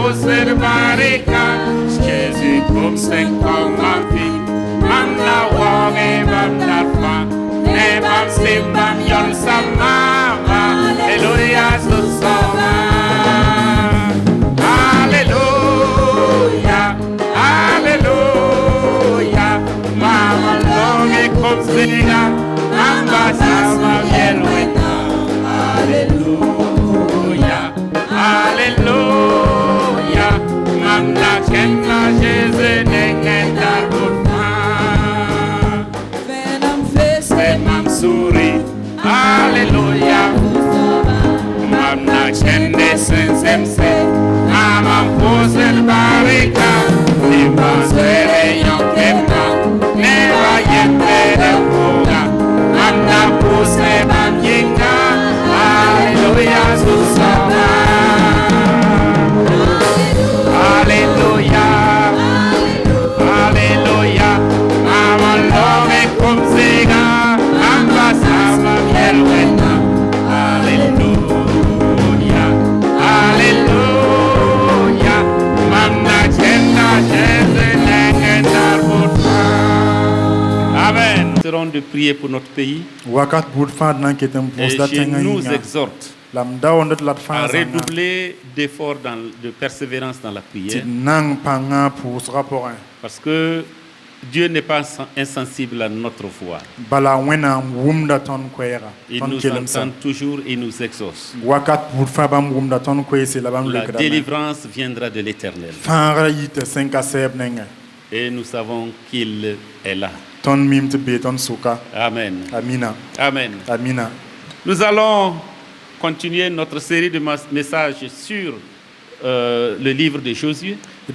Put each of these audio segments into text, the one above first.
poser barricade. Jésus comme c'est comme ma vie. Mam la wong et mam la fa. Et mam sim mam yon samama. Alléluia ce sama. Alléluia. Alléluia. Mama long et comme Sénéga. Mamba sama bien loin. Alléluia. Alléluia. Mamna kenna Jésus nengen darbutma. Venam suri. Alléluia. Mamna kenne sensemse. Amam poser barika. Nimba sere yonkemna. Neva yempe demboga. Mamna poser mam yenga. Alléluia susama. Alléluia. Alléluia. Maman l'homme comme Sega. Amba sama mielwena. Alléluia. Alléluia. Mamna kenna Jésus nengen darbutma. Amen. Nous serons de prier pour notre pays. Et je nous exhorte à redoubler d'efforts, de persévérance dans la prière. Parce que Dieu n'est pas insensible à notre voix. Il nous entend toujours et nous exauce. La délivrance viendra de l'Éternel. Et nous savons qu'il est là. Amen. Amen. Nous allons continuer notre série de messages sur le livre de Josué. Et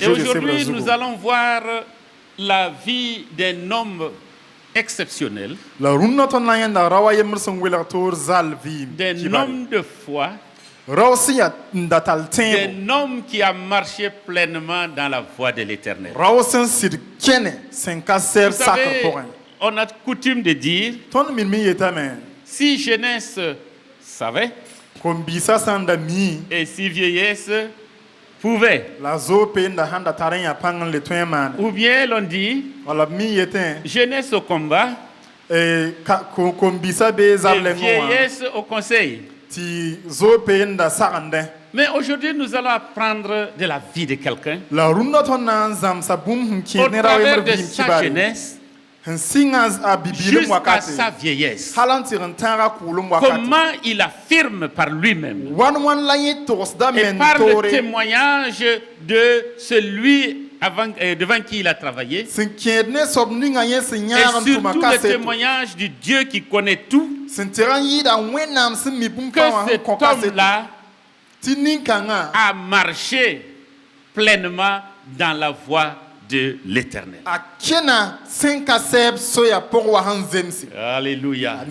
aujourd'hui, nous allons voir la vie d'un homme exceptionnel, d'un homme de foi, d'un homme qui a marché pleinement dans la voie de l'Éternel. Vous savez, on a coutume de dire, si jeunesse savait, et si vieillesse pouvait, ou bien l'on dit, jeunesse au combat, et vieillesse au conseil. Mais aujourd'hui, nous allons apprendre de la vie de quelqu'un au travers de sa jeunesse jusqu'à sa vieillesse. Comment il affirme par lui-même et par le témoignage de celui devant qui il a travaillé, et surtout le témoignage du Dieu qui connaît tout, que cet homme-là a marché pleinement dans la voie de l'Éternel. Alléluia.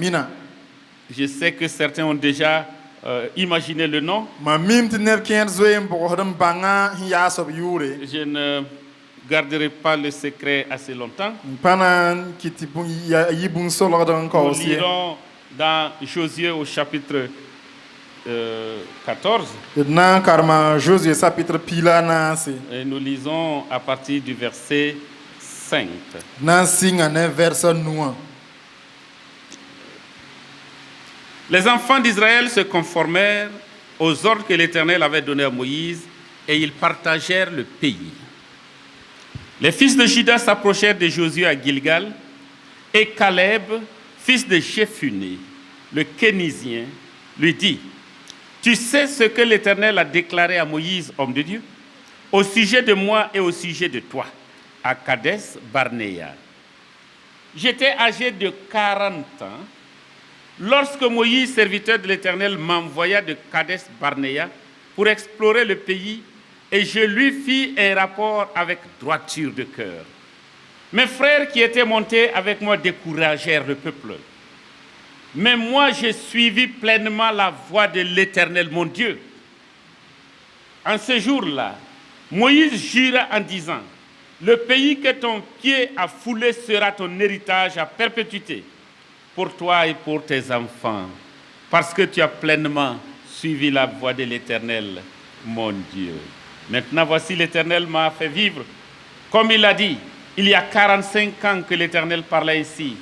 Je sais que certains ont déjà imaginé le nom. Je ne garderai pas le secret assez longtemps. Nous lirons dans Josué au chapitre 14. Et nous lisons à partir du verset 5. Les enfants d'Israël se conformèrent aux ordres que l'Éternel avait donnés à Moïse et ils partagèrent le pays. Les fils de Juda s'approchèrent de Josué à Gilgal et Caleb, fils de Jephuné, le Kénizien, lui dit: tu sais ce que l'Éternel a déclaré à Moïse, homme de Dieu, au sujet de moi et au sujet de toi, à Kadès Barnéa. J'étais âgé de 40 ans lorsque Moïse, serviteur de l'Éternel, m'envoya de Kadès Barnéa pour explorer le pays, et je lui fis un rapport avec droiture de cœur. Mes frères qui étaient montés avec moi découragèrent le peuple. Mais moi, j'ai suivi pleinement la voie de l'Éternel, mon Dieu. En ce jour-là, Moïse jura en disant: le pays que ton pied a foulé sera ton héritage à perpétuité, pour toi et pour tes enfants, parce que tu as pleinement suivi la voie de l'Éternel, mon Dieu. Maintenant, voici l'Éternel m'a fait vivre. Comme il l'a dit, il y a 45 ans que l'Éternel parlait ici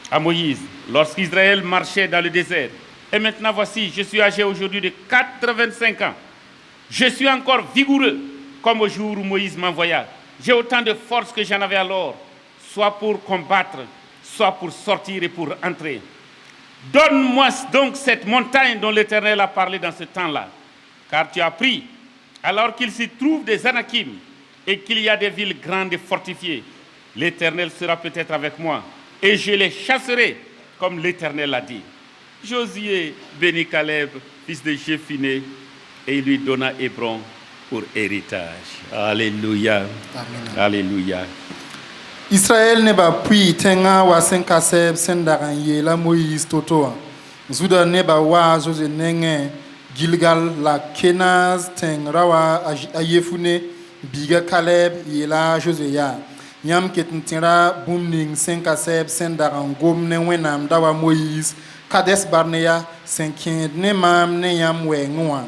à Moïse, lorsqu'Israël marchait dans le désert. Et maintenant, voici, je suis âgé aujourd'hui de 85 ans. Je suis encore vigoureux, comme au jour où Moïse m'envoya. J'ai autant de force que j'en avais alors, soit pour combattre, soit pour sortir et pour entrer. Donne-moi donc cette montagne dont l'Éternel a parlé dans ce temps-là, car tu as pris, alors qu'il s'y trouve des Anakim et qu'il y a des villes grandes et fortifiées. L'Éternel sera peut-être avec moi, et je les chasserai, comme l'Éternel l'a dit. Josué bénit Caleb, fils de Jéphuné, et il lui donna Hébron pour héritage. Alléluia. Amen. Alléluia. Israël ne ba pui tenga wa senkaseb sendaran ye la Moïse totoa. Zuda ne ba wa José nenge Gilgal la Kenaz teng rawa ayefune biga Caleb ye la José ya. Nyam ketintira bumning senkaseb sendaran gom ne wenam dawa Moïse Kades Barnea senkin ne mam ne yam we ngwa.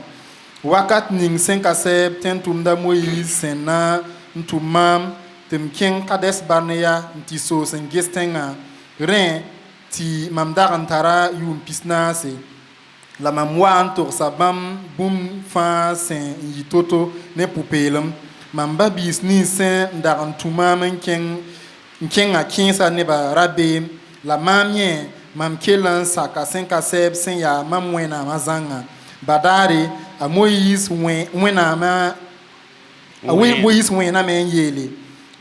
Wakat ning senkaseb tentumda Moïse sena ntumam tem king Kades Barnea nti so sen gestenga ren ti mamdarantara yum pisnase la mamwa antor sabam bum fa sen yitoto ne pupelum mamba bisni sen darantuma men king a kinsa ne ba rabe la mamie mam kelan saka senkaseb sen ya mamwena mazanga badare a Moïse wena ma a Moïse wena men yele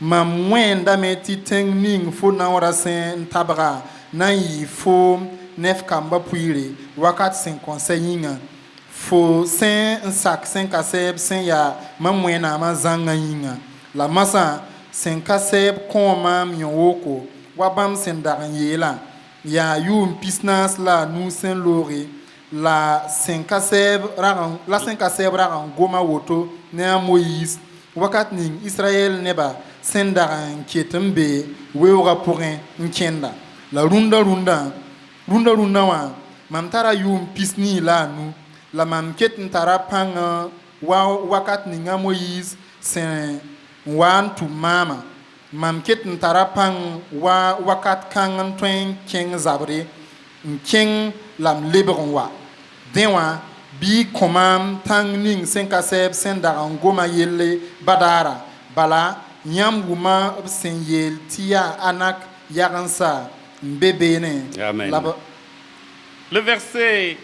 mam wenda me ti teng ning fo na ora sen tabra na yi fo nef kamba puire wakat sen conseillinga fo sen sak sen kaseb sen ya mam wena ma zanga yinga la masa sen kaseb koma myoko wabam sen daran yela ya yum pisnas la nu sen lore la sen kaseb ragan goma woto ne Moïse wakat ning Israël neba sendaran ketembe wewra pourrin nkenda la runda wa mamtara yum pisni la nu la mam ketntara panga wa wakat ninga Moïse sen wan tu mama mam ketntara pang wa wakat kangan twen king zabre king lam lebron wa denwa bi komam tang ning senkaseb sendaran goma yelle badara bala Nyam wuma sen yel tia anak yaransa mbebene. Amen. Le verset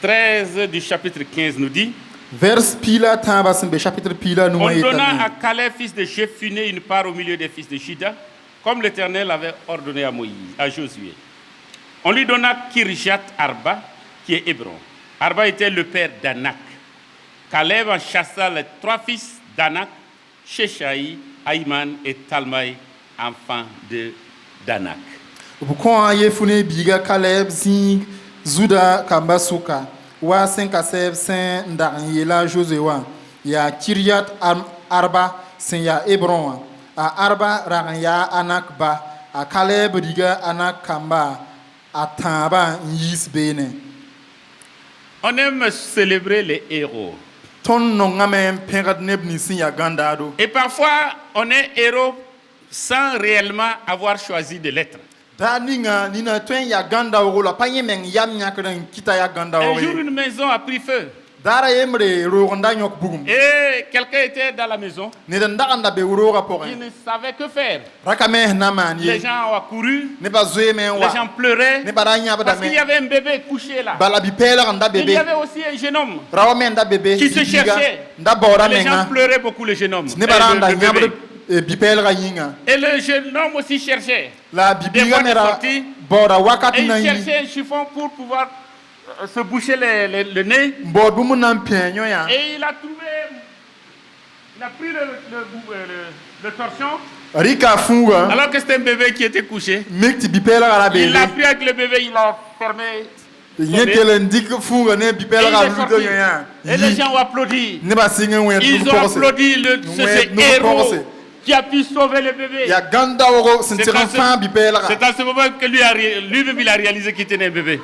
13 du chapitre 15 nous dit: Vers pila tambasembe chapitre pila nous. On donna à Caleb fils de Jéphuné une part au milieu des fils de Juda, comme l'Éternel avait ordonné à Moïse, à Josué. On lui donna Kirjat Arba, qui est Hébron. Arba était le père d'Anak. Caleb en chassa les 3 fils d'Anak, Sheshaï, Aïman et Talmaï, enfants de Danak. Pourquoi Yefune biga Caleb zing Zuda Kambasuka wa senkaseb sen ndanyela Josué ya Kiryat Arba sen ya Hébron a Arba ranya Anak ba a Caleb diga Anak Kamba a Tamba yis bene. On aime célébrer les héros. Et parfois, on est héros sans réellement avoir choisi de l'être. Un jour, une maison a pris feu. Et quelqu'un était dans la maison. Il ne savait que faire. Les gens ont accouru. Les gens pleuraient. Parce qu'il y avait un bébé couché là. Il y avait aussi un jeune homme qui se cherchait. Les gens pleuraient beaucoup, le jeune homme. Et le jeune homme aussi cherchait. Des fois, il est sorti. Et il cherchait un chiffon pour pouvoir se boucher le nez. Et il a trouvé, il a pris le torchon. Alors que c'était un bébé qui était couché. Il l'a pris avec le bébé, il l'a fermé. Et les gens ont applaudi. Ils ont applaudi ce héros qui a pu sauver le bébé. C'est à ce moment que lui-même il a réalisé qu'il tenait un bébé.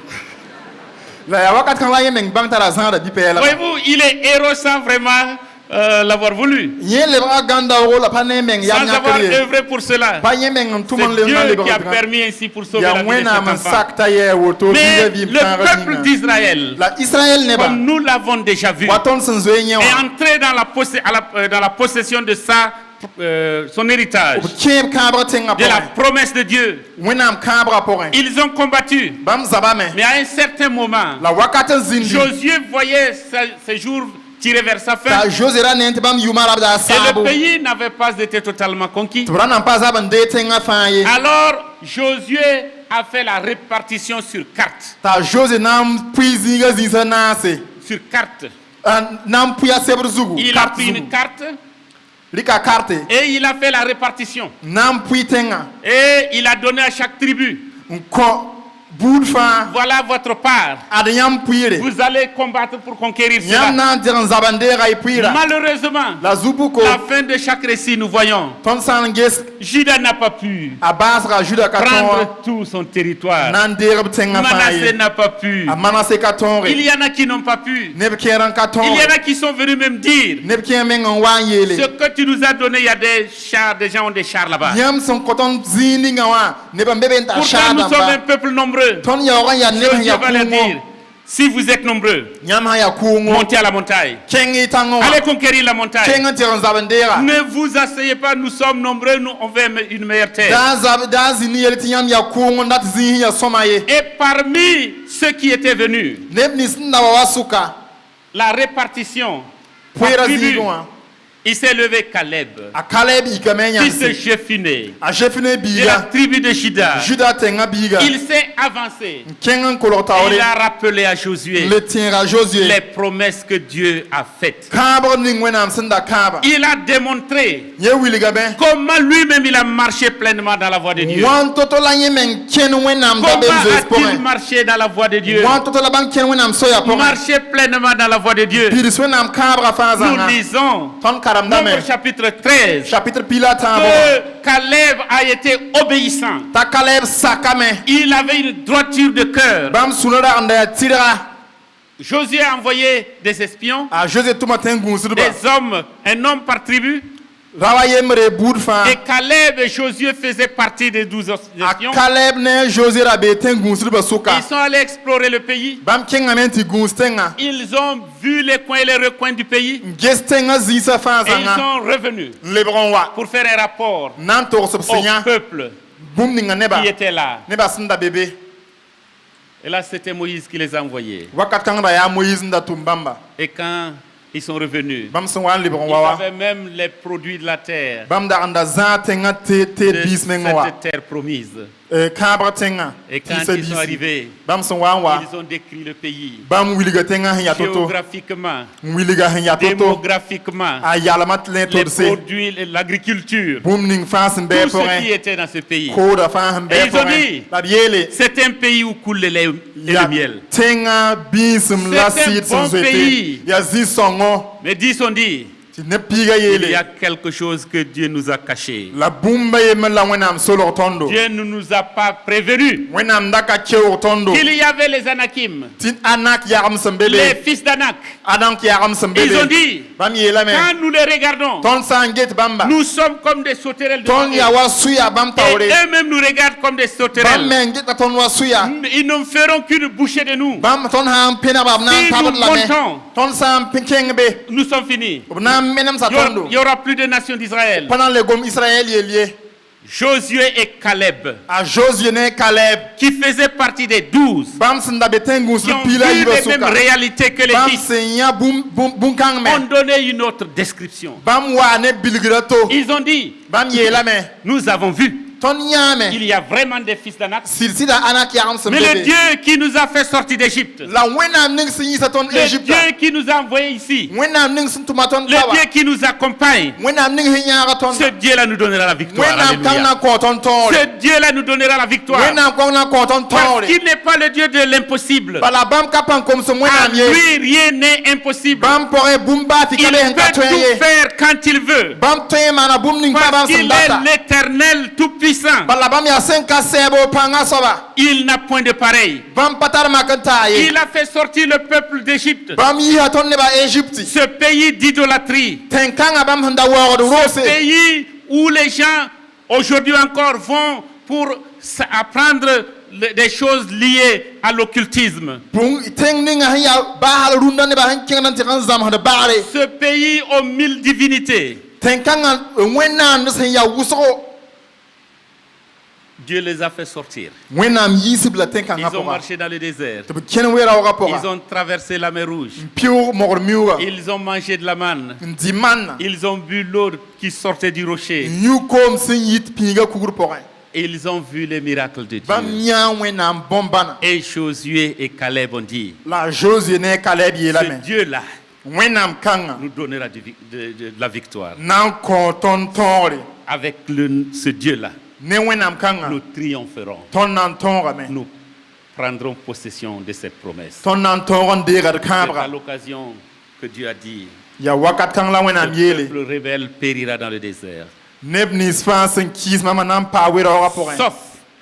La ya wakat kan la yemeng bang tara zanda bi pela. Voyez-vous, il est héros sans vraiment l'avoir voulu. Nye le ba ganda wo la pa ne meng ya Sans avoir nyakri. œuvré pour cela. Pa yemeng tuman C'est le na le Dieu qui a ba. permis ainsi pour sauver Ya la vie de wena cet man enfant. sakta ye wo to Mais bi le peuple d'Israël, La Israël ne ba. comme nous l'avons déjà vu, Waton sen zoe nye est wa. entré dans la possession de son héritage, Kem kabra tenga de la po. promesse de Dieu. Wena am kabra po. Ils ont combattu. Bam zabame. Mais à un certain moment, La wakaten zindi. Josué voyait ses jours tirer vers sa fin. Ta Josera nente bam yumara da Et le sabo. pays n'avait pas été totalement conquis. Tubran am pa zaban de tenga faye. Alors, Josué a fait la répartition sur carte. Ta Jose nam puizi ga zisa nase. Sur carte. Nam puya sebr zugu. Il a pris une carte Rika carte. et il a fait la répartition. Nam pui tenga. Et il a donné à chaque tribu, Nko boulfa. voilà votre part. Adanyam puire. Vous allez combattre pour conquérir Nyam cela. nan diran zabandera ipuira. Malheureusement, La zubuko. à la fin de chaque récit, nous voyons, Ton sanges Judas n'a pas pu abasra juda katon. prendre tout son territoire. Nan derb tenga Manassé faye. n'a pas pu. Amanase katon. Il y en a qui n'ont pas pu. Nebkeran katon. Il y en a qui sont venus même dire, Nebkemen on wan ce yele. que tu nous as donné, il y a des chars, des gens ont des chars là-bas. Nyam son koton zini ngawa. Neba mbebe nta Pourtant, nous sommes un shada. peuple nombreux. Ton ya oran ya neba Dieu ya va leur dire, kungo. si vous êtes nombreux, Nyam ha ya kungo. montez à la montagne. Kengi tango. Allez conquérir la montagne. Kengi tiran zabandera. Ne vous asseyez pas, nous sommes nombreux, nous on veut une meilleure terre. Da zini yele tinyam ya kungo ndat zini ya somaye. Et parmi ceux qui étaient venus, Neb ni sinda wa wasuka. la répartition par Puera tribu, zigwa. il s'est levé Caleb, A Caleb ikamenya. fils de Jephuné, A jefine de la biga. tribu de Juda. Juda tenga biga. Il s'est avancé. Kengan kolota Et il ore. a rappelé à Josué Le tienra Josué. les promesses que Dieu a faites. Kaba ning wenam sinda kaba. Il a démontré Ye wili gabe. comment lui-même il a marché pleinement dans la voie de Dieu. Wan toto la yemen ken wenam da Comment benzo a-t-il espore. marché dans la voie de Dieu? Wan toto la ban ken wenam soya pore. Marcher pleinement dans la voie de Dieu. Piris wenam kabra Nous fazanga. lisons Ton karam dame. Nombre chapitre 13 Chapitre pila tabo. que Caleb a été obéissant. Ta Caleb sakame. Il avait une droiture de cœur. Bam sunora anda tira. Josué a envoyé des espions, A José tumaten gunsuba. des hommes, un homme par tribu. Rawa yemre boudfa. Et Caleb et Josué faisaient partie des 12 A espions. Caleb ne José rabe ten gunsuba suka. Ils sont allés explorer le pays. Bam kengamenti gunstenga. Ils ont vu les coins et les recoins du pays. Gestenga zisa Et ils fazanga. sont revenus Lebron wa. pour faire un rapport Nantor au subsinya. peuple Boum ninga neba. qui était là. Neba sinda bébé. Et là, c'était Moïse qui les a envoyés. Wakat kanga ya Moïse nda tumbamba. Et quand ils sont revenus, Bam son wan lebron ils wawa. avaient même les produits de la terre, Bam da anda za tenga te de bismenga wa. cette terre promise. Kabra tenga. Et quand Tisa ils sont bisi. arrivés, Bam son wan wa. ils ont décrit le pays Bam wiliga tenga hinya toto. géographiquement, Wiliga hinya toto. démographiquement, A yalamat len les todse. produits, l'agriculture, Boum ning fasin be tout ce qui porin. était dans ce pays. Koda fasin Et be ils ont porin. dit, La biele. C'est un pays où coule le lait et Ya le miel. tenga bisum C'est la un sid bon sun pays. Ya zisongo. Mais 10 ont dit, Ti ne piga il y yele. a quelque chose que Dieu nous a caché. La bumba yemen la wenam solo tondo. Dieu ne nous a pas prévenus Wenam daka cheo tondo. qu'il y avait les Anakim, Tin anak yaram les sembele. fils d'Anak. Anak yaram sembele. Ils ont dit, Bam yela me. quand nous les regardons, Ton sanget bamba. nous sommes comme des sauterelles devant Ton eux. ya wa suya bam Et tawre. eux-mêmes nous regardent comme des Bam sauterelles. menget ta ton wa suya. Ils ne feront qu'une bouchée de nous. Bam ton ham pena bam nan Si tabat nous la me. montons, Ton sam pinkeng be. nous sommes finis. Nam menem sa tondo. Il n'y aura plus de nation d'Israël. Pendant le gom Israël yelié. Josué et Caleb, A Josué ne Caleb. qui faisaient partie des 12, Bam sinda betengus qui le ont pila vu yiba les mêmes suka. réalités que les Bam fils, senya bum kang ont me. donné une autre description. Bam wa ne bilgrato. Ils ont dit, Bam yela me. nous avons vu Ton yame. qu'il y a vraiment des fils d'Anak. Silsida anak yaram Mais le sembele. Dieu qui nous a fait sortir d'Égypte, La wenam ning sin yisa ton le Égypte. Dieu qui nous a envoyés ici, Wenam ning sin tumaton le kawa. Dieu qui nous accompagne, Wenam ning hinyara ton. ce Dieu-là nous donnera la victoire. Wenam kang Alléluia. na koton tore. Ce Dieu-là nous donnera la victoire. Wenam kang na koton Parce tore. qu'il n'est pas le Dieu de l'impossible. Bala bam kapan kom so À wenam ye. lui, rien n'est impossible. Bam pore bumba Il fikabe hen peut tout katweye. faire quand il veut. Bam toye mana bum ning pa bam Parce qu'il est sandata. l'éternel tout-puissant. puissant. Bala bam ya sen ka sebo panga soba. Il n'a point de pareil. Bam patar makanta ye. Il a fait sortir le peuple d'Égypte. Bam yi haton ne ba Egypte. Ce pays d'idolâtrie. Tenkanga bam handa woro Ce rose. pays où les gens aujourd'hui encore vont pour apprendre des choses liées à l'occultisme. Bung teng ninga ya ba hal runda ne ba han kengan tikan zam handa bare. Ce pays aux 1000 divinités. Tenkanga wena nsen ya wuso. Dieu les a fait sortir. Wena yisibla tenkanga Ils ont pora. marché dans le désert. To ken wera ora pora. Ils ont traversé la mer Rouge. Piu mor miura. Ils ont mangé de la manne. Ndiman. Ils ont bu l'eau qui sortait du rocher. You kom sin yit pinga kugur pora. Et ils ont vu les miracles de Bam Dieu. nya wena bombana. Et Josué et Caleb ont dit, La Josué ne Caleb yi la ce men. Dieu-là Wena kanga. nous donnera de la victoire. Nan ko ton tonre. Avec ce Dieu-là, Ne wena kanga. nous triompherons. Ton nan tonre men. Nous prendrons possession de cette promesse. Ton nan tonre de ga C'est à kabra. l'occasion que Dieu a dit, Ya wakat kang la wena le miele. peuple rebelle périra dans le désert. Nebni sfansen kis mama nan pa wera ora pora. Sauf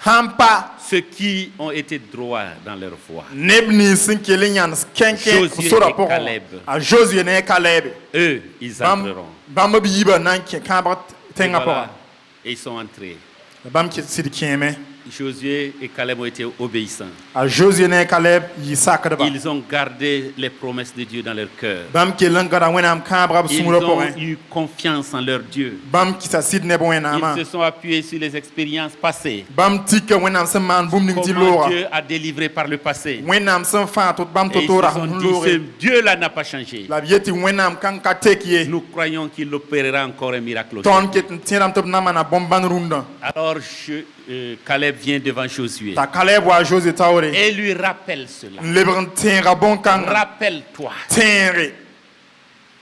Hampa. ceux qui ont été droits dans leur foi. Nebni sin kelinyan skenken Josué sora et pora. Caleb. A Josué ne Caleb. Eux, ils entreront. Bam bi yiba nan ke kabra Et tenga voilà, pora. et ils sont entrés. Bam ki sid keme. Josué et Caleb ont été obéissants. A Josué ne Caleb yi sakada ba. Ils ont gardé les promesses de Dieu dans leur cœur. Bam ki langara wena am kabra Ils sumura ont pora. eu confiance en leur Dieu. Bam ki sa sid ne bo wena ma. Ils se sont appuyés sur les expériences passées. Bam tika wena am man bum ning ti Comment lora. Dieu a délivré par le passé. Wena am fa tot bam Et ils totora se sont dit, lore. ce Dieu-là n'a pas changé. La vieti wena am kan ka tekie. Nous croyons qu'il opérera encore un miracle. Ton ket tiram top na mana bomban runda. Alors Caleb vient devant Josué Ta Caleb wa Josué taore. et lui rappelle cela. Lebran tenra bon kan. Rappelle-toi Tenre.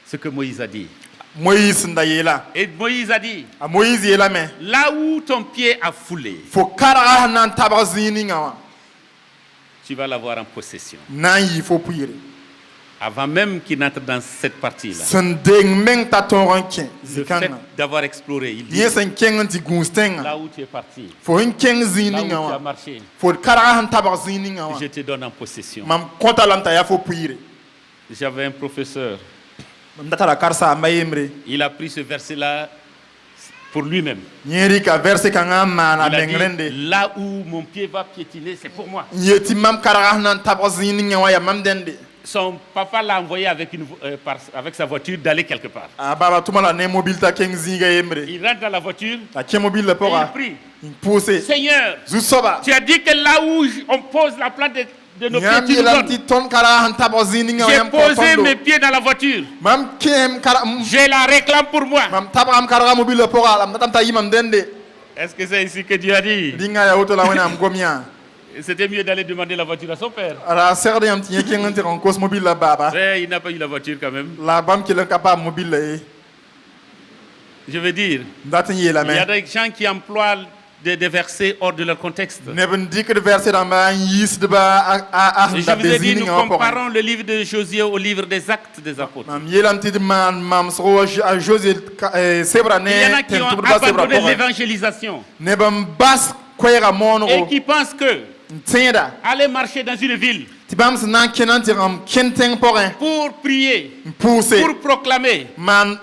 ce que Moïse a dit. Moïse nda yela. Et Moïse a dit, A Moïse yela me. là où ton pied a foulé, Fo kara nan tabazini ngawa. tu vas l'avoir en possession. Nan yi fo puire. Avant même qu'il n'entre dans cette partie-là. Sendeng meng ta ton rankin. Le fait Zikana. d'avoir exploré, il dit, Yesen kengen ti gunstenga. là où tu es parti, Fo hin keng là zini où tu as ngawa. marché, Fo kara han tabazini ngawa. je te donne en possession. Mam konta lam ta ya fo puire. J'avais un professeur, Mam data la karsa mayemre. il a pris ce verset-là pour lui-même. Nyeri ka verse kanga mana Il a mengrende. dit, là où mon pied va piétiner, c'est pour moi. Yeti mam kara nan tabazini ngawa ya mam dende. Son papa l'a envoyé avec, avec sa voiture d'aller quelque part. A baba tumala ne mobile ta keng zinga yemre. Il rentre dans la voiture Ta ke mobile le et pora. il prie. Il pousse. Seigneur, Zusoba. tu as dit que là où on pose la plante de nos pieds, Nyam tu nous yelam donnes. ti ton kara han tabazini ngawa J'ai yam posé kontondo. mes pieds dans la voiture. Mam kem kara Je la réclame pour moi. mam tabam kara mobile le pora lam natam ta yimam dende. Est-ce que c'est ici que Dieu a dit? Dinga ya auto la wena am gomia. C'était mieux d'aller demander la voiture à son père. Ara serde yam ti yeken nti en cause mobile la baba. Mais il n'a pas eu la voiture quand même. La bam ki le capable mobile le. Je veux dire, Ndatin ye la il y a men. des gens qui emploient des versets hors de leur contexte. Ne ben dik de verset dans ma yis de ba a Je da vous ai dit, bezini nous ngawa pora. comparons le livre de Josué au livre des Actes des Apôtres. Mam yelam ti de man mam so a José sebra Il y en ne a qui ont ten tuba sebra abandonné pora. l'évangélisation Ne ben bas kwera monro. et qui pensent que Tienda. aller marcher dans une ville Ti bam se nan kenan ti ram kenteng porin. pour prier, Pousse. pour proclamer, Man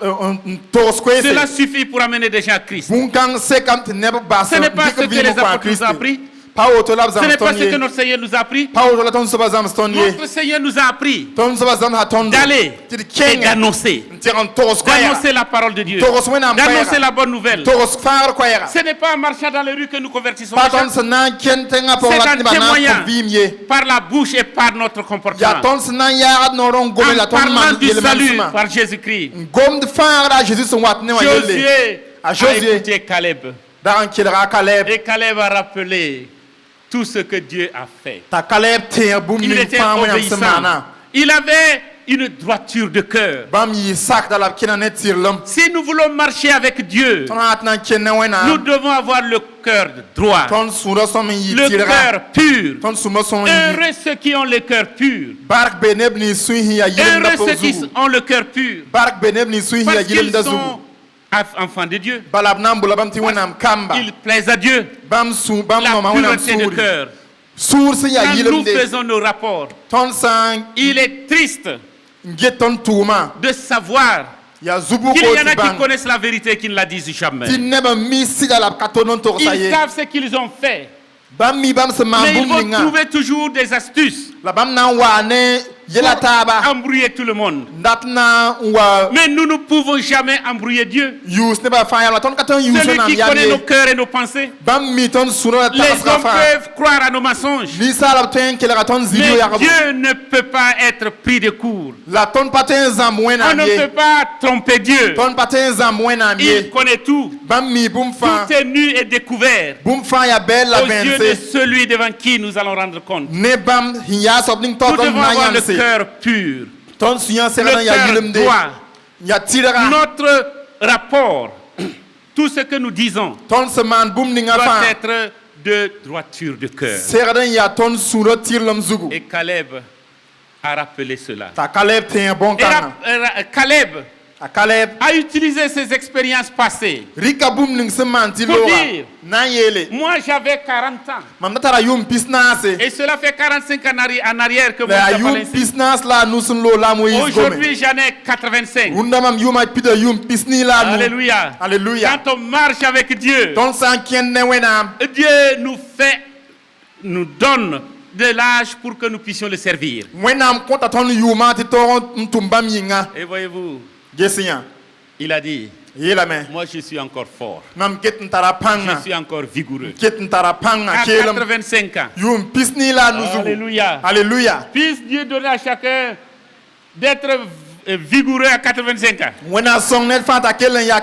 tos kwese. cela suffit pour amener des gens à Christ. Bunkang sekam te neba basa. Ce n'est pas ce que les apôtres nous ont appris. Pa auto lab Ce n'est pas ce que zam notre Seigneur nous a appris. Pa auto la ton soba zam stonye. Notre Seigneur nous a appris Ton soba zam ha tondo. d'aller Ti et kenga. d'annoncer. Ti ran tos kwaya. D'annoncer la parole de Dieu. Toros wena D'annoncer kwaya. la bonne nouvelle. Toros far kwaya. Ce n'est pas en marchant dans les rues que nous convertissons Pa les ton gens. se nan kentenga por C'est la un ti ba na témoignage. ko vimye. Par la bouche et par notre Ya comportement. ton se nan ya no ron gome la En ton parlant man du yele salut man. par Jésus-Christ. Gom de far da Jésus son wat ne wa yele. Josué À a Josué. écouté Caleb. Da an kilra Caleb. Et Caleb a rappelé tout ce que Dieu a fait. Ta Caleb te boum Il ni était fam wena obéissant. semana. Il avait une droiture de cœur. Bam yi sak da la kenan tirlam. Si nous voulons marcher avec Dieu, Ton at nan kenan wena. nous devons avoir le cœur droit, Ton sura som yi le tira. cœur pur. Ton suma son yi. Heureux ceux qui ont le cœur pur. Bark beneb ni suhi ya yilem da Heureux ceux qui pozu. ont le cœur pur. Bark beneb ni suhi ya Parce yilem qu'ils da sont zugu. enfants de Dieu. balab nan bula bam ti wẽnnaam kamba Ils plaisent à Dieu. bam sũ bam La nooma wẽnnaam pureté de sũuri cœur. sũur sẽn yaa Quand nous yɩlemde faisons nos rapports, tõnd sã n il est triste get tõnd tʋʋmã de savoir yaa zubug qu'il y en tɩ a qui bãng connaissent la vérité et qui ne la disent jamais. tɩ neb n mi sɩda la b ka tʋd n togsa Ils ye savent ce qu'ils ont fait, bãmb mi bãmb sẽn maan mais ils bũmb vont ninga trouver toujours des astuces la bãmb na n waa ne yɛla taaba pour embrouiller tout le monde. n dat na n wa Mais nous ne pouvons jamais embrouiller Dieu. yuus nebã fãa yam la tõnd ka tõe n yuus Celui wẽnnaam qui yam connaît ye nos cœurs et nos pensées. bãmb mi tõnd sũrã la Les tagsga hommes fãa peuvent croire à nos mensonges, ninsaalb tõe n kelga tõnd zĩig mais yagb Dieu ne peut pas être pris de court. la tõnd pa tõe n zãmb On wẽnnaam ne ye peut pas tromper Dieu. tõnd pa tõe n zãmb wẽnnaam Il ye connaît tout. bãmb mi bũmb fãa Tout est nu et découvert bũmb fãa yaa bɛɛl la aux yeux de vẽnse celui devant qui nous allons rendre compte. ne bãmb sẽn yaa soab ning tao Nous tõnd devons na n avoir le yãmse cœur pur. tõnd sũ-yã segd Le n yaa cœur yɩlemde droit. yaa tɩrga Notre rapport, tout ce que nous disons, tõnd sẽn maan bũmb ninga doit fãa être de droiture de cœur. segd n yaa tõnd sũrã tɩrlem zugu Et Caleb a rappelé cela. t'a Kaleb tẽeg Et bõn-kãngã Caleb a Kaleb a utilisé ses expériences passées. rɩka bũmb ning sẽn maan tɩ Pour loogã dire. na n yeele Moi, j'avais 40 ans. mam da tara yʋʋm pis naase Et cela fait 45 ans en arrière que moi, la je yaa t'ai yʋʋm ainsi. pis naas la a nu sẽn loog la a moyiis gome Aujourd'hui, j'en ai 85. rũndã mam yʋʋma pida yʋʋm pis nii la a nu Alléluia. Alléluia. Quand on marche avec Dieu, tõnd sã n kẽnd ne wẽnnaam Dieu nous donne de l'âge pour que nous puissions le servir. wẽnnaam kõta tõnd yʋʋmã tɩ toog n tʋm bãmb yĩnga Et voyez-vous, ges yã il a dit, yeelame moi je suis encore fort. mam ket n tara Je pãnga suis encore vigoureux. ket n tara pãnga À keelem 85 ans. yʋʋm pis nii la a nu zugu Alléluia. Alléluia. Puisse Dieu donner à chacun d'être vigoureux à 85 ans. wẽnna sõng ned fãa t'a kell n ya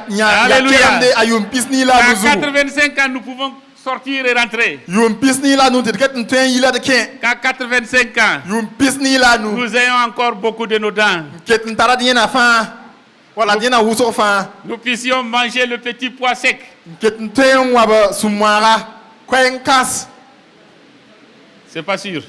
Alléluia. kelemde a yʋʋm pis nii la a À nu zugu 85 ans, nous pouvons sortir et rentrer. yʋʋm pis nii la a nu tɩ d ket n tõe n yila d kẽ Qu'à 85 ans, yʋʋm pis nii la a nu nous ayons encore beaucoup de nos dents. ket n tara d yẽna fãa wala d yẽna wʋsg fãa Nous puissions manger le petit pois sec. ket n tõe n wab sũ-moaaga koɛɛng kãs C'est pas sûr.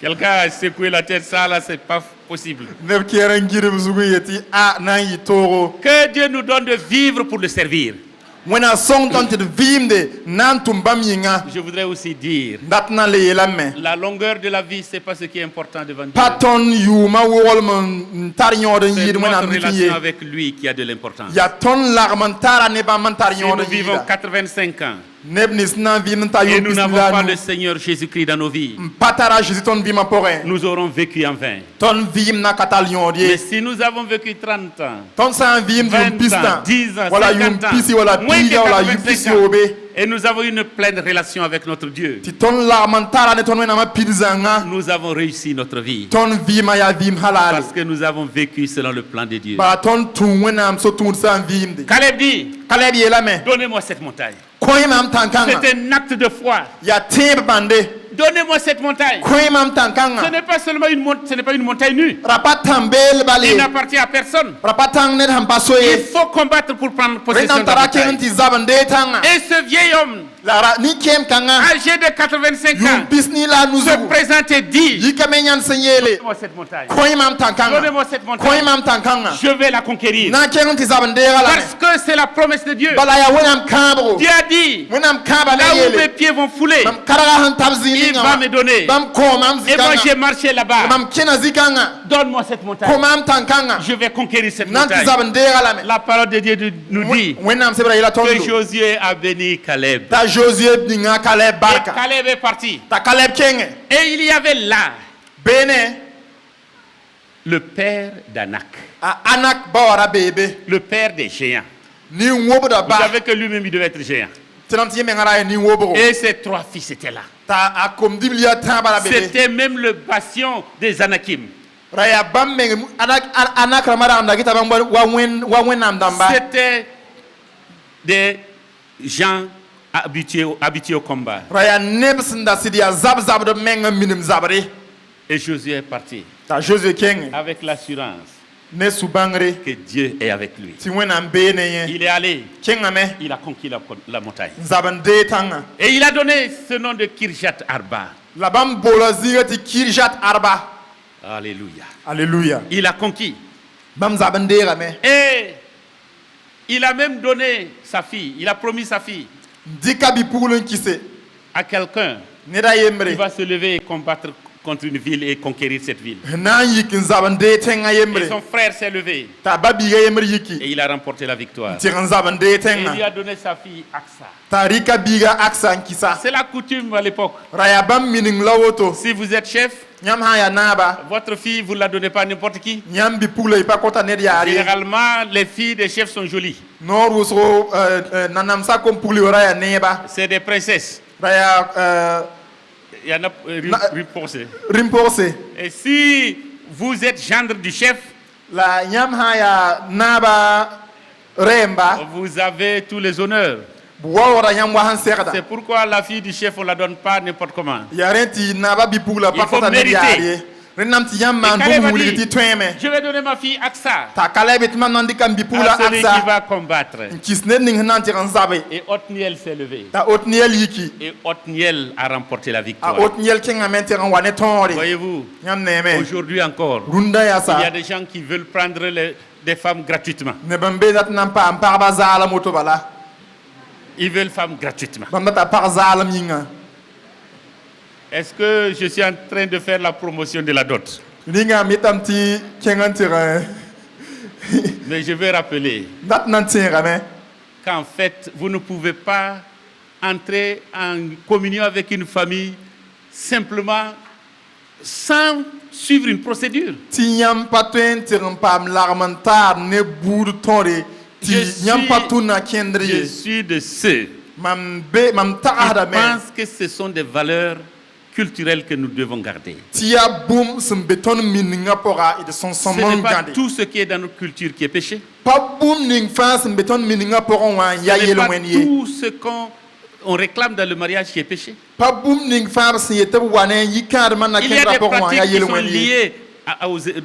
Quelqu'un a secoué la tête, ça là, c'est pas possible. neb keer n gɩdb zug n yetɩ a na n yɩ toogo Que Dieu nous donne de vivre pour le servir. wẽnna sõng tõnd tɩ d vɩɩmde na n tʋm bãmb yĩnga Je voudrais aussi dire, dat na le yeelame la longueur de la vie, c'est pas ce qui est important devant Dieu. pa tõnd yʋʋmã woglem n tar yõod n C'est yɩɩd wẽnnaam notre nif n ye relation avec lui qui a de l'importance. yaa tõnd lagm n tara ne bãmb n tar Si yõod nous n vivons yɩɩda 85 ans neb nins na n vɩɩm n tar et yʋʋm nous pis n'avons la pas nu le Seigneur Jésus-Christ dans nos vies, n pa tara a Zeezi tõnd vɩɩmã pʋgẽ nous aurons vécu en vain. tõnd vɩɩm na ka tall yõod Mais ye si nous avons vécu 30 ans, tõnd sã n vɩɩm 20 yʋʋm pis ans, tã 10 ans, wala 50 yʋʋm ans, pisi wala moins que piiga wala yʋʋm 85 pis ans, yoobe et nous avons une pleine relation avec notre Dieu, tɩ tõnd lagm n tara ne tõnd wẽnnaamã pid zãnga nous avons réussi notre vie. tõnd vɩɩmã yaa vɩɩm halaale Parce que nous avons vécu selon le plan de Dieu. bala tõnd tũu wẽnnaam so-tũud sã n vɩɩmde Caleb dit, Kaleb yeelame donnez-moi cette montagne. kõ-y mam tãn-kãngã C'est un acte de foi. yaa tẽeb bãnde Donnez-moi cette montagne. kõ-y mam Ce tãn-kãngã n'est pas seulement ce n'est pas une montagne nue. ra pa tãm beel bal Il ye n'appartient à personne. ra pa tãng ned sẽn pa so Il ye faut combattre pour prendre rẽnd possession n de la tara kẽng montagne. tɩ zab n dee tãngã Et ce vieil homme, la ra nin-kẽem kãngã âgé de 85 yʋʋm ans, pis nii la a nu se zugu présente et dit, yikame yãnd sẽn yeele donnez-moi cette montagne. kõ-y mam tãn-kãngã Donnez-moi cette kõ-y montagne. mam tãn-kãngã Je vais la conquérir. na n kẽng tɩ zab n deega lame Parce que c'est la promesse de Dieu. bala yaa wẽnnaam kãabgo Dieu a dit, wẽnnaam kãaba là la où mes yeele pieds vont fouler, mam karga sẽn tab il zĩig va me donner. bãmb kõ mam Et moi zĩ-kãngã j'ai marché là-bas. mam kẽna zĩ-kãngã Donne-moi cette kõ montagne. mam tãn-kãngã Je vais conquérir cette na n tɩ montagne. zab n deega lame La parole de Dieu nous dit wẽnnaam sebra yeela tõnd que do Josué a béni Caleb. t'a Josué ninga Kaleb Et barka Caleb est parti. t'a Kaleb kẽngẽ Et il y avait là beene le père d'Anak, a Anak baoora beebe le père des géants. nin-wobda Vous ba savez que lui-même il devait être géant. tɩ nam tɩ yẽ mengã ra yaa nin-wobgo Et ses 3 fils étaient là. t'a a kom-dibl yaa tãabã ra beebe C'était même le bastion des Anakim. ra yaa bãmb meng Anak rãmbã ragenda gɩ t'a bãmb wa wẽnnaam dãmba C'était des gens habitués au combat. ra yaa neb sẽn da sɩd yaa zab-zabd b meng n minim zabre Et Josué est parti t'a Josué kẽngẽ avec l'assurance ne su-bãngre que Dieu est avec lui. tɩ wẽnnaam bee ne yẽ Il est allé, kẽngame il a conquis la montagne. n zab n dee tãngã Et il a donné ce nom de Kirjat Arba. la bãmb boola zĩigã tɩ Kirjat Arba Alléluia. alleluya Il a conquis. bãmb zab n deegame Et Il a même donné sa fille, il a promis sa fille dika bi pugulun kise à quelqu'un neda qui yembre va se lever et combattre contre une ville et conquérir cette ville. nan yikin zabande tenga Et yembre son frère s'est levé ta babi ga yembre yiki et il a remporté la victoire. tiran zabande Et il lui tenga a donné sa fille Aksa. tarika biga aksan kisa C'est la coutume à l'époque. raya bam mining lawoto Si vous êtes chef, nyam ha ya naba votre fille, vous ne la donnez pas à n'importe qui. nyam bi pugula ipa kota ned yaari Généralement, les filles des chefs sont jolies. noru so nanam sa kom pugli raya neba C'est des princesses. raya Il y en a repoussé. rimpose Et si vous êtes gendre du chef, la nyam ha ya naba remba vous avez tous les honneurs. wawara nyam wahan serda C'est pourquoi la fille du chef, on ne la donne pas n'importe comment. yarenti naba bi pugla Il pa faut kota ned mériter. yaari renam ti yam man Et Caleb a dum dit, wuli ti tweme Je vais donner ma fille Aksa ta kalebit man nandi kam bi pugla à celui qui aksa va combattre. kisne ning nan ti ran zabe Et Othniel s'est levé. ta otniel yiki Et Othniel a remporté la a victoire. otniel kenga menti ran wane tonre Voyez-vous, nyam neme aujourd'hui encore, runda ya il y a sa des gens qui veulent prendre des femmes gratuitement. ne bambe dat nan pa am parba zala moto bala Ils veulent femmes gratuitement. bam ta par zalam yinga Est-ce que je suis en train de faire la promotion de la dot? ringa mitam ti kengantira Mais je vais rappeler dat nan tira me qu'en fait, vous ne pouvez pas entrer en communion avec une famille simplement sans suivre une procédure. ti nyam patwen tirin pam larmantar ne bur tonre ti Je nyam suis- patuna Je kendri suis de ceux mam be mam qui taada me pensent que ce sont des valeurs culturelles que nous devons garder. ti ya boom sum beton min nga pora et de son Ce n'est somon pas gande tout ce qui est dans notre culture qui est péché. pa boom ning fa sum beton min nga pora wa ya Ce n'est yelo pas wen ye tout ce qu'on réclame dans le mariage qui est péché. pa boom ning fa sin yete wane yikar man na Il y a kendra des pora wa ya pratiques qui yelo sont wen ye liées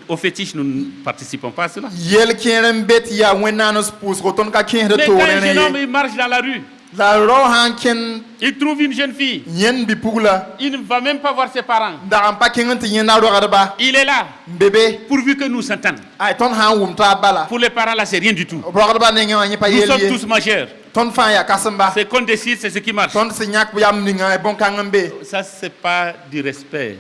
aux fétiches. Nous ne participons pas à cela. yel keren bet ya wenanos pus roton ka ken de Mais to quand un jeune homme ne il marche dans la rue, la rohan ken il trouve une jeune fille, yen bi pugla il ne va même pas voir ses parents. ndaram pa ken ti yen na ro garba Il est là, bébé pourvu que nous s'entendons. ay ton han wum ta bala Pour les parents, là, c'est rien du tout. rogarba ne ngi pa Nous yel sommes ye tous majeurs. ton fa ya kasamba C'est qu'on décide, c'est ce qui marche. ton se nyak yam ninga bon kangambe Ça, c'est pas du respect.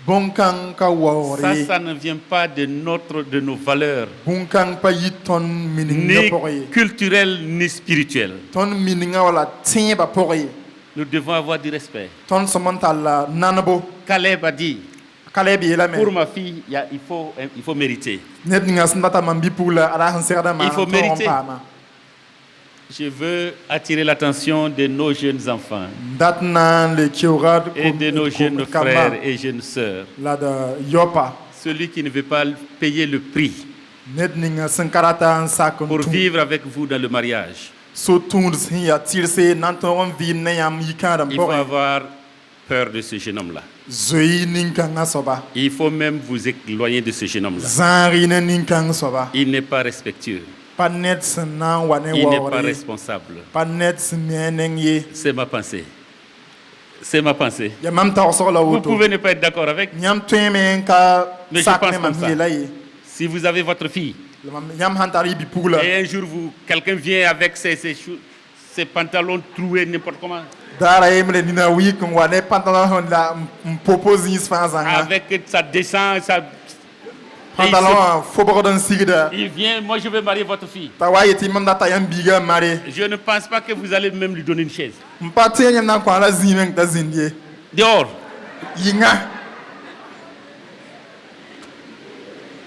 bon kan ka wawre Ça ne vient pas de nos valeurs, bon kan pa yiton mininga ni poye culturelles, ni spirituelles. ton mininga wala tin ba poye Nous devons avoir du respect. ton somantala nanabo Caleb a dit, kalebi yela me pour ma fille, il faut mériter. net ninga sndata mambi pula ara han serda ma Il faut ton mériter. pama. Je veux attirer l'attention de nos jeunes enfants dat nan le kiorad et de nos jeunes frères et jeunes sœurs. la da yopa Celui qui ne veut pas payer le prix net ninga sankarata an sakon pour vivre avec vous dans le mariage, so tund sin ya tirse nan ton vi ne yam yikanda il faut poye avoir peur de ce jeune homme-là. zoyi ninka nga soba Il faut même vous éloigner de ce jeune homme-là. zanri ne ninka nga soba Il n'est pas respectueux. pa net sin nan wane Il n'est pas wawre responsable. pa net sin meneng ye C'est ma pensée. C'est ma pensée. ya mam ta so la Vous woto pouvez ne pas être d'accord avec. nyam tweme ka Mais je sak pense ne mam comme ça. yela ye Si vous avez votre fille nyam hantari bi pugla et un jour quelqu'un vient avec ses pantalons troués n'importe comment, dara yemre dina wi kun wane pantalon hon la propose is fa zanga avec sa descente, pantalon fobo don sigida il vient, moi je veux marier votre fille. ta waye ti mam data yam biga mare Je ne pense pas que vous allez même lui donner une chaise. mpate nyam nan kwa la zimen ta zindie Dehors. yinga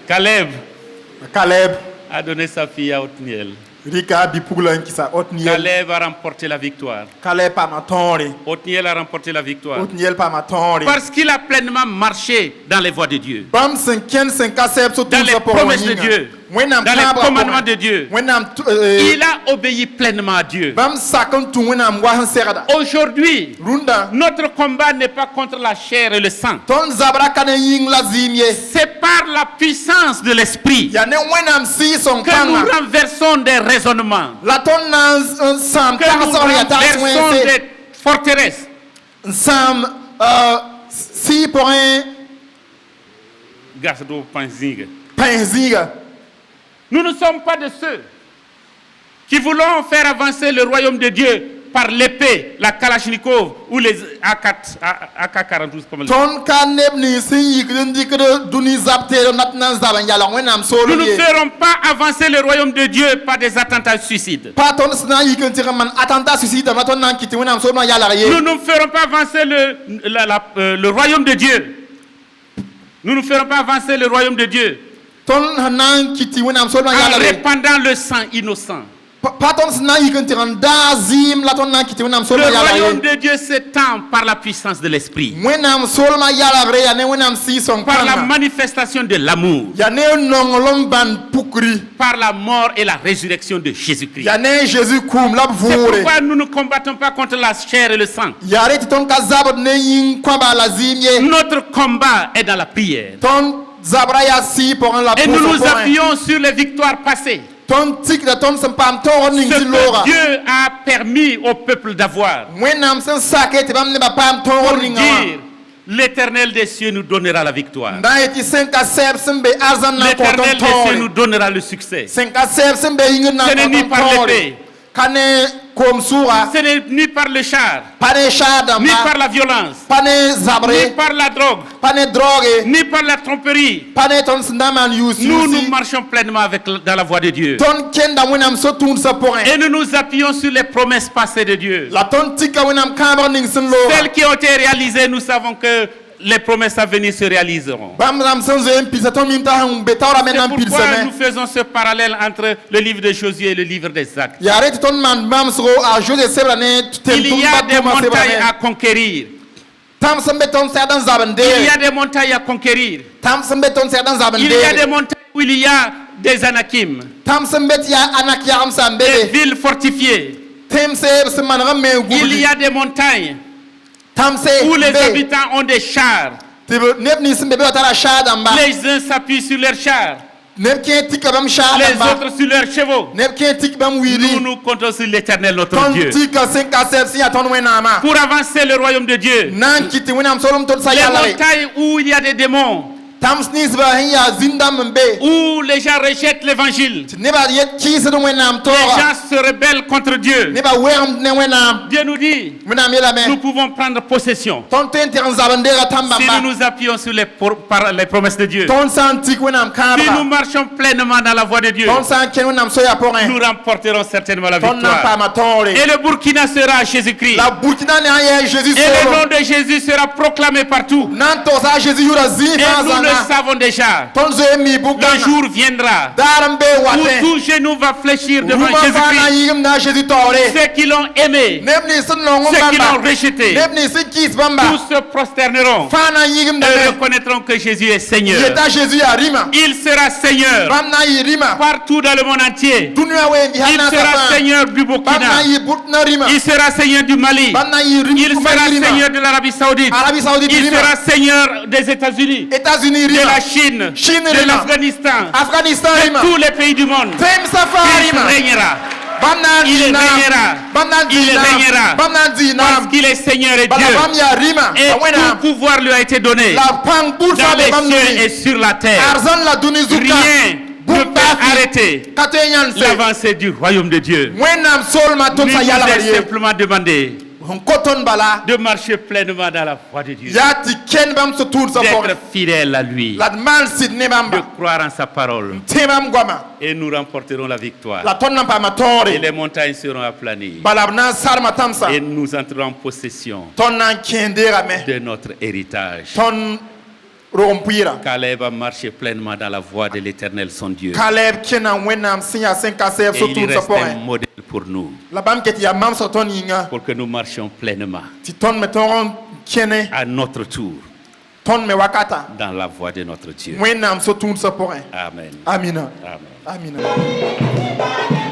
Caleb Caleb a donné sa fille à Othniel. rika bi pugla kisa Otniel Caleb a remporté la victoire. Caleb pa ma tonre Othniel a remporté la victoire. Otniel pa ma tonre Parce qu'il a pleinement marché dans les voies de Dieu, bam sen ken sen kasep so dans tout les ça pour promesses de Dieu, wenam dans les commandements de Dieu. wenam Il a obéi pleinement à Dieu. bam sakon tu wenam wa han serada Aujourd'hui, runda notre combat n'est pas contre la chair et le sang. ton zabra kana ying la zimye C'est par la puissance de l'esprit ya ne wenam si son que nous kanga renversons des raisonnements, la ton nan sam que ta nous so ya ta renversons wense des forteresses. sam si pour un Grâce au Panzinga. penziga Nous ne sommes pas de ceux qui voulons faire avancer le royaume de Dieu par l'épée, la Kalachnikov ou les AK-42 comme le ton ka neb ni sin yikrin dikre duni zapte nat nan zaban yala wenam solo Nous ne ye ferons pas avancer le royaume de Dieu par des attentats suicides. pa ton sna yikrin tira man attentat suicide ma ton nan kiti wenam solo yala ye Nous ne ferons pas avancer le royaume de Dieu. Nous ne ferons pas avancer le royaume de Dieu ton nan kiti wenam solo en yala ye répandant le sang innocent. pa ton sna yikrin tira dazim la ton nan kiti wenam solo Le yala royaume ye de Dieu s'étend par la puissance de l'esprit, wenam solo ma yala re ya ne wenam si son par la kana manifestation de l'amour, ya ne nongolom ban pukri par la mort et la résurrection de Jésus-Christ. ya ne Jésus kum lab C'est vure pourquoi nous ne combattons pas contre la chair et le sang. yare ti ton ka zabot ne yin kwaba lazim ye Notre combat est dans la prière. ton zabra ya si pour la Et nous nous pousse appuyons sur les victoires passées. ton tik da ton sempam ton Ce ning que lora Dieu a permis au peuple d'avoir. wenam sen sake te bam ne ba pam ton Pour ning dire, l'Éternel des cieux nous donnera la victoire. nda eti sen ka seb sen be azan na ko ton L'Éternel des cieux nous ton donnera le succès. sen ka seb sen be yin na Ce n'est ni ko par ton l'épée, kane kom sura ce n'est ni par le char, pane shada ni par ma la violence, pane ni zabre par la drogue, pane drogue ni par la tromperie. pane ton sindaman yusi Nous marchons pleinement dans la voie de Dieu. ton kenda wenam so tun sa point Et nous nous appuyons sur les promesses passées de Dieu. la ton tika wenam kamber ning sen lora Celles qui ont été réalisées, nous savons que les promesses à venir se réaliseront. bam ram sen zo pisa ton mim ta hum be tawra C'est menam pourquoi pilseme nous faisons ce parallèle entre le livre de Josué et le livre des Actes. yare ti ton man bam so a jode sebrane tem Il tum y a des batuma montagnes à sebrane conquérir. tam sembe ton sa dan zabande Il y a des montagnes à conquérir. tam sembe ton sa dan zabande Il y a des montagnes où il y a des anakim, tam sembe ti ya anak ya am des sambe villes fortifiées. tem se man ram me Il gudi y a des montagnes tam se où les be habitants ont des chars. te neb ni sembe be tara shada mba Les uns s'appuient sur leurs chars, neb ken tik bam shada les mba autres sur leurs chevaux. neb ken tik bam Nous wiri nous comptons sur l'Éternel notre ton Dieu. tik sen ka seb si ya ton wenama Pour avancer le royaume de Dieu. nan kiti wenam solom ton sa Les yala montagnes où il y a des démons, tam snis ba hin ya zindam mbe où les gens rejettent l'évangile. neba yet ki se don wenam Les tora gens se rebellent contre Dieu. neba wem ne wenam Dieu nous dit, wenam yela me nous pouvons prendre possession ton ten ter zabandera tamba si ba nous nous appuyons sur par les promesses de Dieu. ton santik wenam Si nous kabra marchons pleinement dans la voie de Dieu, ton san ken wenam soya porin nous remporterons certainement la ton nan pa victoire. ma tonre Et le Burkina sera à Jésus-Christ. la Burkina ne aye Jésus Et le solo nom de Jésus sera proclamé partout. nan to sa Jésus yura zi Et nous le fazana savons déjà. ton zo mi Le bukana jour viendra daram be où wate tout genou va fléchir devant ruma fana Jésus-Christ. yigim na Jésus tore Ceux qui l'ont aimé, nebni sun no ceux qui l'ont ngamba rejeté, nebni sun kis bamba tous se prosterneront fana yigim et na reconnaîtront que Jésus est Seigneur. yeta Jésus ya rima Il sera Seigneur bam na yi rima partout dans le monde entier. dunya we ndi Il hanna sera sa Seigneur du bam na Burkina. yi butna rima Il sera Seigneur du Mali. bam na yi Il rima sera rima Seigneur de l'Arabie Saoudite. Arabie Saoudite Il rima sera Seigneur des États-Unis, États-Unis de rima la Chine, Chine de rima. l'Afghanistan, Afghanistan de rima tous les pays du monde. Fem safari Il rima régnera. bam na Il dinam régnera. bam na Il dinam régnera. bam na Parce dinam qu'il est Seigneur et bala Dieu. bam ya rima Et awena tout pouvoir lui a été donné la pang bur dans fa les be bam cieux et ni sur la terre. arzan la duni zuka Rien ne peut arrêter katenyan se l'avancée du royaume de Dieu. wenam sol ma Nous ton nous sa yala est ye simplement demandé on koton bala de marcher pleinement dans la voie de Dieu, yati ken bam so tour sa for d'être fidèle à lui, la man sid ne de bamba croire en sa parole, temam goma et nous remporterons la victoire. la ton nan pa ma Et tore les montagnes seront aplanies. bala na sar ma tamsa Et nous entrerons en possession ton nan kendera me de notre héritage. ton rompuira Caleb a marché pleinement dans la voie de l'Éternel, son Dieu. Caleb kenan wenam sinya 5 sef Et so il tour sa reste un for modèle pour nous, la bam ket ya mam so ton yinga pour que nous marchions pleinement, ti ton me ton kene à notre tour, ton me wakata dans la voie de notre Dieu. wenam so tour sa for Amen. amina Amen. amina